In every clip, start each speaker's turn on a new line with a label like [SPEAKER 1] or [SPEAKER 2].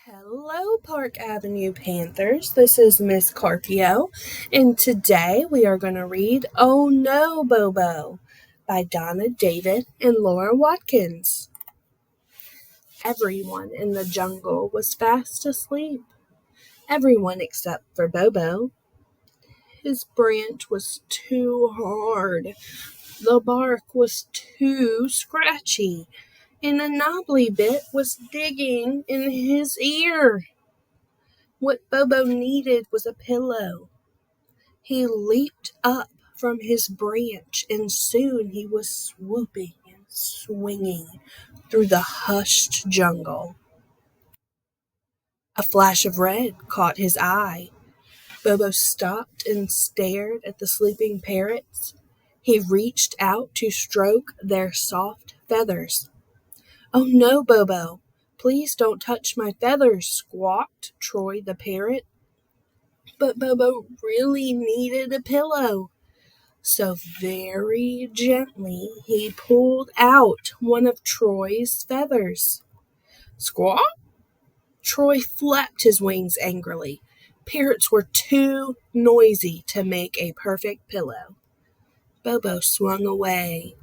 [SPEAKER 1] Hello, Park Avenue Panthers. This is Miss Carpio, and today we are going to read Oh No, Bobo by Donna David and Laura Watkins. Everyone in the jungle was fast asleep. Everyone except for Bobo. His branch was too hard. The bark was too scratchy, and a knobbly bit was digging in his ear. What Bobo needed was a pillow. He leaped up from his branch, and soon he was swooping and swinging through the hushed jungle. A flash of red caught his eye. Bobo stopped and stared at the sleeping parrots. He reached out to stroke their soft feathers. "Oh no, Bobo, please don't touch my feathers," squawked Troy the parrot. But Bobo really needed a pillow. So very gently he pulled out one of Troy's feathers. Squawk! Troy flapped his wings angrily. Parrots were too noisy to make a perfect pillow. Bobo swung away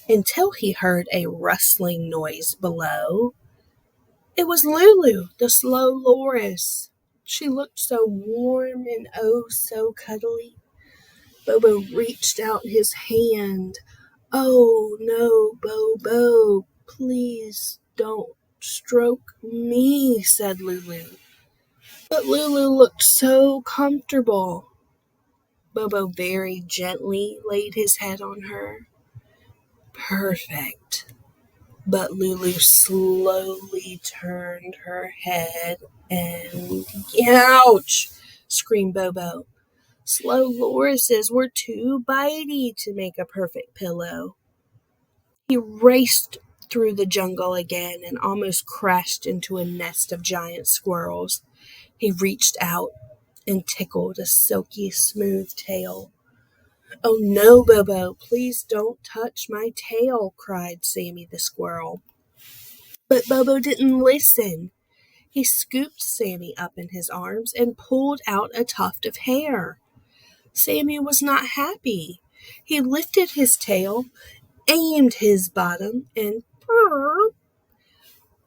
[SPEAKER 1] until he heard a rustling noise below. It was Lulu, the slow loris. She looked so warm and oh so cuddly. Bobo reached out his hand. "Oh no, Bobo, please don't stroke me," said Lulu. But Lulu looked so comfortable. Bobo very gently laid his head on her. Perfect. But Lulu slowly turned her head and ouch, screamed Bobo. Slow lorises were too bitey to make a perfect pillow. He raced through the jungle again and almost crashed into a nest of giant squirrels. He reached out and tickled a silky smooth tail. "Oh no, Bobo, please don't touch my tail," cried Sammy the squirrel. But Bobo didn't listen. He scooped Sammy up in his arms and pulled out a tuft of hair. Sammy was not happy. He lifted his tail, aimed his bottom, and purr.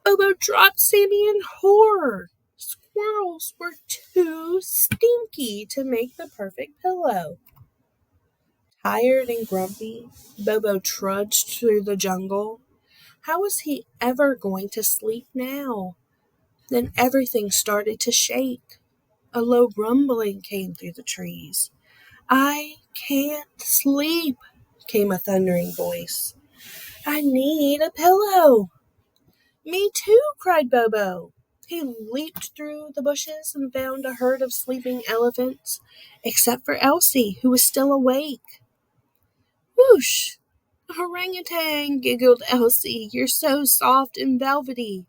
[SPEAKER 1] Bobo dropped Sammy in horror. Squirrels were too stinky to make the perfect pillow. Tired and grumpy, Bobo trudged through the jungle. How was he ever going to sleep now? Then everything started to shake. A low rumbling came through the trees. "I can't sleep," came a thundering voice. "I need a pillow." "Me too," cried Bobo. He leaped through the bushes and found a herd of sleeping elephants, except for Elsie, who was still awake. "Whoosh! Orangutan," giggled Elsie. "You're so soft and velvety."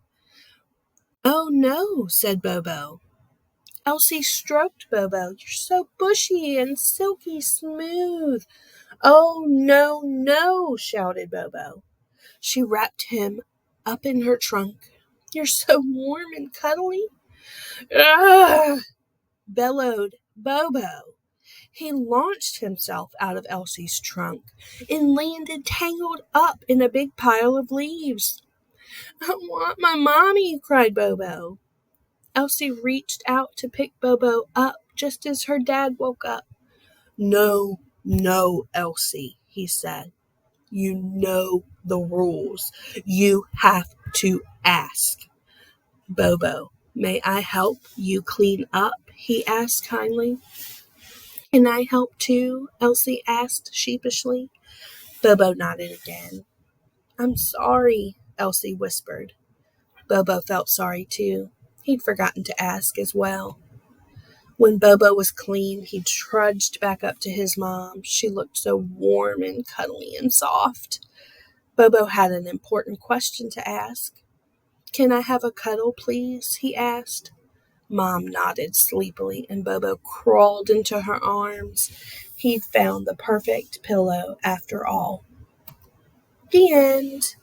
[SPEAKER 1] "Oh no," said Bobo. Elsie stroked Bobo. "You're so bushy and silky smooth." "Oh no, no," shouted Bobo. She wrapped him up in her trunk. "You're so warm and cuddly." "Ugh!" bellowed Bobo. He launched himself out of Elsie's trunk and landed tangled up in a big pile of leaves. "I want my mommy," cried Bobo. Elsie reached out to pick Bobo up just as her dad woke up. "No, no, Elsie," he said. "You know the rules. You have to ask." "Bobo, may I help you clean up?" he asked kindly. "Can I help too?" Elsie asked sheepishly. Bobo nodded again. "I'm sorry," Elsie whispered. Bobo felt sorry too. He'd forgotten to ask as well. When Bobo was clean, he trudged back up to his mom. She looked so warm and cuddly and soft. Bobo had an important question to ask. "Can I have a cuddle, please?" he asked. Mom nodded sleepily, and Bobo crawled into her arms. He'd found the perfect pillow after all. The end.